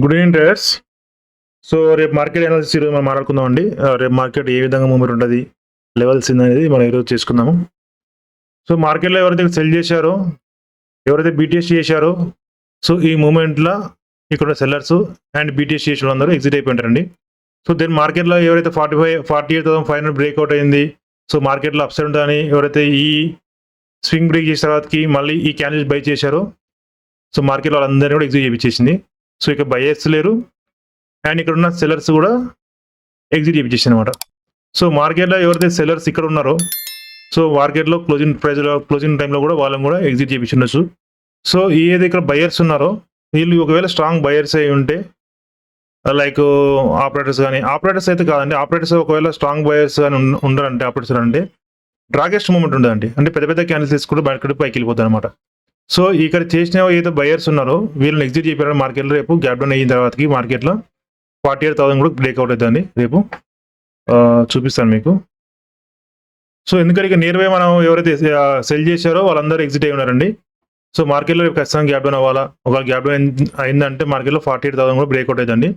Good evening traders. So రేపు market analysis ఈరోజు మనం మాట్లాడుకుందాం అండి. రేపు మార్కెట్ ఏ విధంగా మూమెంట్ ఉంటుంది, లెవెల్స్ అనేది మనం ఈరోజు చేసుకుందాము. సో మార్కెట్లో ఎవరైతే సెల్ చేశారో, ఎవరైతే బీటీఎస్ చేశారో, సో ఈ మూమెంట్లో ఇక్కడ సెల్లర్స్ అండ్ బీటీఎస్ చేసిన వాళ్ళందరూ ఎగ్జిట్ అయిపోయింటారండి. సో దీని మార్కెట్లో ఎవరైతే 48,500 బ్రేక్అవుట్ అయింది, సో మార్కెట్లో అప్సైడ్ ఉంటుందని ఎవరైతే ఈ స్వింగ్ బ్రేక్ చేసిన తర్వాతకి మళ్ళీ ఈ క్యాండిల్స్ బై చేశారో, సో మార్కెట్లో వాళ్ళందరినీ కూడా ఎగ్జిట్ చేయించేసింది. సో ఇక బయర్స్ లేరు అండ్ ఇక్కడ ఉన్న సెల్లర్స్ కూడా ఎగ్జిట్ చేయించేసి అనమాట. సో మార్కెట్లో ఎవరైతే సెల్లర్స్ ఇక్కడ ఉన్నారో, సో మార్కెట్లో క్లోజింగ్ టైంలో కూడా వాళ్ళని కూడా ఎగ్జిట్ చేయించుండొచ్చు. సో ఏదైతే ఇక్కడ బయర్స్ ఉన్నారో వీళ్ళు ఒకవేళ స్ట్రాంగ్ బయర్స్ అయి ఉంటే, లైక్ ఆపరేటర్స్ అయితే కాదండి, ఆపరేటర్స్ ఒకవేళ స్ట్రాంగ్ బయర్స్ అని ఉండరంటే ఆపరేటర్స్ అంటే డ్రాగెస్ట్ మూమెంట్ ఉండదండి, అంటే పెద్ద పెద్ద క్యాన్సిల్స్ తీసుకుంటే మార్కెట్ పైకి వెళ్ళిపోతుంది అనమాట. సో ఇక్కడ చేసిన ఏదైతే బయర్స్ ఉన్నారో వీళ్ళని ఎగ్జిట్ చేయడానికి మార్కెట్లో రేపు గ్యాప్ డౌన్ అయిన తర్వాతకి మార్కెట్లో 48,000 కూడా బ్రేక్అవుట్ అవుతుంది రేపు. చూపిస్తాను మీకు. సో ఎందుకంటే ఇక నియర్ బై మనం ఎవరైతే సెల్ చేశారో వాళ్ళందరూ ఎగ్జిట్ అయి ఉన్నారండి. సో మార్కెట్లో రేపు ఖచ్చితంగా గ్యాప్ డౌన్ అవ్వాలా. ఒకవేళ గ్యాప్ డౌన్ అయిందంటే మార్కెట్లో 48,000 కూడా బ్రేక్అవుట్ అవుతుంది.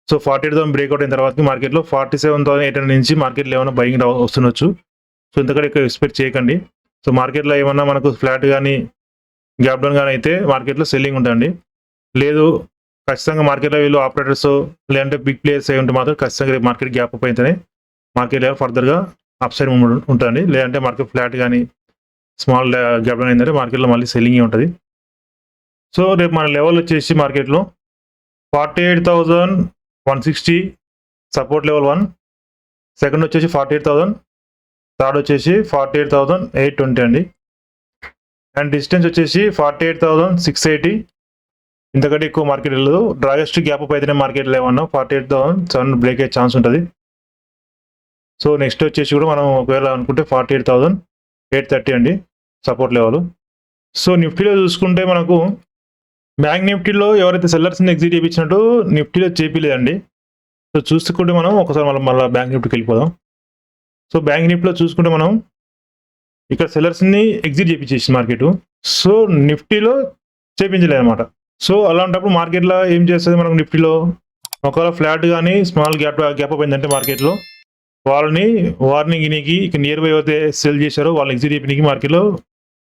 సో 48,000 బ్రేక్అవుట్ అయిన తర్వాత మార్కెట్లో 47,800 నుంచి మార్కెట్లో ఏమైనా బయింగ్ వస్తుండొచ్చు. సో ఎందుకంటే ఇక్కడ ఎక్స్పెక్ట్ చేయకండి. సో మార్కెట్లో ఏమన్నా మనకు ఫ్లాట్ కానీ గ్యాప్ డౌన్ కానీ అయితే మార్కెట్లో సెల్లింగ్ ఉంటుందండి. లేదు ఖచ్చితంగా మార్కెట్లో వీళ్ళు ఆపరేటర్స్ లేదంటే బిగ్ ప్లేయర్స్ అయి ఉంటే మాత్రం ఖచ్చితంగా మార్కెట్ గ్యాప్ అప్ అయితేనే మార్కెట్ ఫర్దర్గా అప్ సైడ్ మూవ్మెంట్ ఉంటుందండి. లేదంటే మార్కెట్ ఫ్లాట్ కానీ స్మాల్ గ్యాప్ డౌన్ అయిందంటే మార్కెట్లో మళ్ళీ సెల్లింగ్ ఉంటుంది. సో రేపు మన లెవెల్ వచ్చేసి మార్కెట్లో 48,160 సపోర్ట్ లెవెల్ 1, సెకండ్ వచ్చేసి 48,000, థర్డ్ వచ్చేసి 48,820 అండి. అండ్ డిస్టెన్స్ వచ్చేసి 48,680. ఇంతకంటే ఎక్కువ మార్కెట్ వెళ్ళదు. డ్రాగెస్ట్ గ్యాప్ అప్ అయితేనే మార్కెట్లో ఏమన్నా 48,700 బ్రేక్ అయ్యే ఛాన్స్ ఉంటుంది. సో నెక్స్ట్ వచ్చేసి కూడా మనం ఒకవేళ అనుకుంటే 48,830 అండి సపోర్ట్ లెవెల్. సో నిఫ్టీలో చూసుకుంటే మనకు బ్యాంక్ నిఫ్టీలో ఎవరైతే సెల్లర్స్ని ఎగ్జిట్ చేయించినట్టు నిఫ్టీలో చేపిలేదండి. సో చూసుకుంటే మనం ఒకసారి మళ్ళీ బ్యాంక్ నిఫ్టీకి వెళ్ళిపోదాం. సో బ్యాంక్ నిఫ్టీలో చూసుకుంటే మనం ఇక్కడ సెల్లర్స్ని ఎగ్జిట్ చేయించేసి మార్కెట్, సో నిఫ్టీలో చేయించలేదు అనమాట. సో అలాంటప్పుడు మార్కెట్లో ఏం చేస్తుంది మనకు నిఫ్టీలో, ఒకవేళ ఫ్లాట్ కానీ స్మాల్ గ్యాప్ అప్ అయిందంటే మార్కెట్లో వాళ్ళని వార్నింగ్ ఇనికి ఇక నియర్ బై అయితే సెల్ చేశారో వాళ్ళని ఎగ్జిట్ చేయడానికి మార్కెట్లో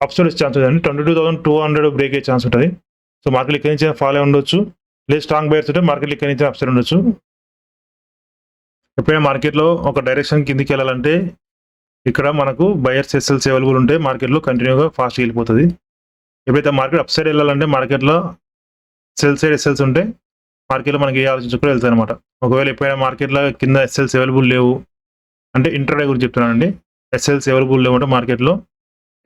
అప్సైడ్ వచ్చే ఛాన్స్ ఉంటుంది. 22,200 బ్రేక్ అయ్యే ఛాన్స్ ఉంటుంది. సో మార్కెట్ ఇక్కడి నుంచి ఫాల్ అయి ఉండొచ్చు, లేదు స్ట్రాంగ్ బయర్స్ ఉంటే మార్కెట్ ఇక్కడి నుంచి అప్సైడ్ ఉండొచ్చు. ఎప్పుడైనా మార్కెట్లో ఒక డైరెక్షన్ కిందికి వెళ్ళాలంటే ఇక్కడ మనకు బయర్స్ ఎస్ఎల్స్ అవైలబుల్ ఉంటే మార్కెట్లో కంటిన్యూగా ఫాస్ట్గా వెళ్ళిపోతుంది. ఎప్పుడైతే మార్కెట్ అప్ సైడ్ వెళ్ళాలంటే మార్కెట్లో సెల్ సైడ్ ఎస్ఎల్స్ ఉంటే మార్కెట్లో మనకి ఏ ఆలోచించుకుంటూ వెళ్తాయి అనమాట. ఒకవేళ ఎప్పుడైనా మార్కెట్లో కింద ఎస్ఎల్స్ అవైలబుల్ లేవు అంటే ఇంటర్డే గురించి చెప్తున్నానండి, ఎస్ఎల్స్ అవైలబుల్ లేవు అంటే మార్కెట్లో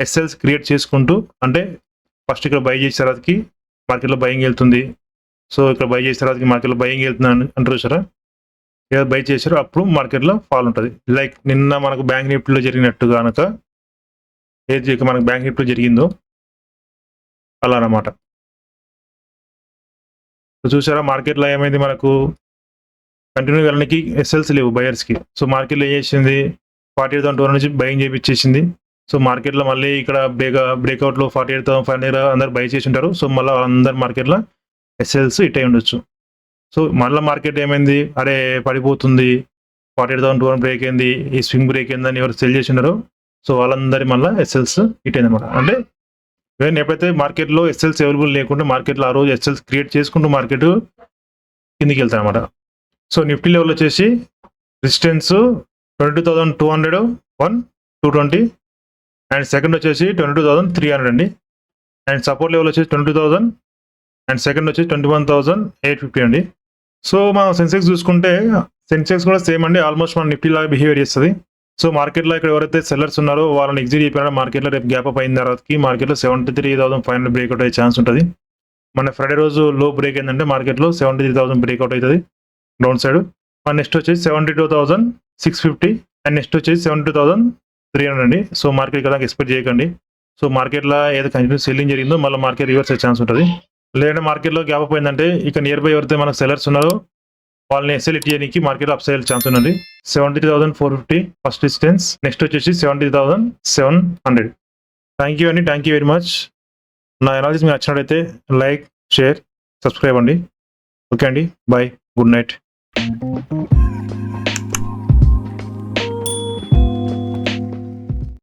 ఎస్ఎల్స్ క్రియేట్ చేసుకుంటూ, అంటే ఫస్ట్ ఇక్కడ బై చేసే తర్వాతకి మార్కెట్లో బయింగ్ వెళ్తుంది. సో ఇక్కడ బై చేసే తర్వాతకి మార్కెట్లో బయింగ్ వెళ్తుంది అంటారు చూసారా, ఏదో బై చేశారో అప్పుడు మార్కెట్లో ఫాల్ ఉంటుంది. లైక్ నిన్న మనకు బ్యాంక్ నిఫ్టీలో జరిగినట్టు కనుక ఏది మనకు బ్యాంక్ నిఫ్టీలో జరిగిందో అలా అన్నమాట. చూసారా మార్కెట్లో ఏమైంది, మనకు కంటిన్యూ వెళ్ళడానికి ఎస్ఎల్స్ లేవు బయర్స్కి. సో మార్కెట్లో ఏం చేసింది, 48,200 నుంచి బయింగ్ చేయించేసింది. సో మార్కెట్లో మళ్ళీ ఇక్కడ బ్రేక్అవుట్లో 48,500 అందరు బై చేసి ఉంటారు. సో మళ్ళీ అందరు మార్కెట్లో ఎస్ఎల్స్ హిట్ అయి ఉండొచ్చు. సో మళ్ళీ మార్కెట్ ఏమైంది, అరే పడిపోతుంది, 48,200 బ్రేక్ అయింది, ఈ స్వింగ్ బ్రేక్ అయిందని ఎవరు సెల్ చేసి ఉన్నారో సో వాళ్ళందరి మళ్ళీ ఎస్ఎల్స్ హిట్ అయింది అనమాట. అంటే ఎప్పుడైతే మార్కెట్లో ఎస్ఎల్స్ అవైలబుల్ లేకుండా మార్కెట్లో ఆ రోజు ఎస్ఎల్స్ క్రియేట్ చేసుకుంటూ మార్కెట్ కిందికి వెళ్తాయి అనమాట. సో నిఫ్టీ లెవెల్ వచ్చేసి రెసిస్టెన్స్ 22,200, 220 అండ్ సెకండ్ వచ్చేసి 22,300 అండి. అండ్ సపోర్ట్ లెవెల్ వచ్చేసి 22,000 అండ్ సెకండ్ వచ్చేసి 21,850 అండి. సో మనం సెన్సెక్స్ చూసుకుంటే సెన్సెక్స్ కూడా సేమ్ అండి, ఆల్మోస్ట్ మన నిఫ్టీ లాగా బిహేవియర్ చేస్తుంది. సో మార్కెట్లో ఇక్కడ ఎవరైతే సెల్లర్స్ ఉన్నారో వాళ్ళని ఎగ్జిట్ అయిపోయినా మార్కెట్లో రేపు గ్యాప్ అప్ అయిన తర్వాతకి మార్కెట్లో 73,500 బ్రేక్అవుట్ అయ్యే ఛాన్స్ ఉంటుంది. మన ఫ్రైడే రోజు లో బ్రేక్ అయిందంటే మార్కెట్లో 73,000 బ్రేక్అవుట్ అవుతుంది డౌన్ సైడ్. మన నెక్స్ట్ వచ్చేసి 72,650 అండ్ నెక్స్ట్ వచ్చేసి 72,300 అండి. సో మార్కెట్ కదా ఎక్స్పెక్ట్ చేయకండి. సో మార్కెట్లో ఏదో కంటిన్యూ సెల్లింగ్ జరిగిందో మళ్ళీ మార్కెట్ రివర్స్ అయ్యే ఛాన్స్ ఉంటుంది. లేదంటే మార్కెట్లో గ్యాప్ అప్ అయిందంటే ఇక నియర్ బై ఎవరైతే మనకు సెల్లర్స్ ఉన్నారో వాళ్ళని ఎస్ఎల్ చేయడానికి మార్కెట్లో అప్ సైడ్ ఛాన్స్ ఉంది. 73,450 ఫస్ట్ డిస్టెన్స్, నెక్స్ట్ వచ్చేసి 70,700. థ్యాంక్ యూ అండి, థ్యాంక్ యూ వెరీ మచ్. నా అనాలిసిస్ మీకు నచ్చినట్లయితే లైక్, షేర్, సబ్స్క్రైబ్ అండి. ఓకే అండి, బాయ్, గుడ్ నైట్.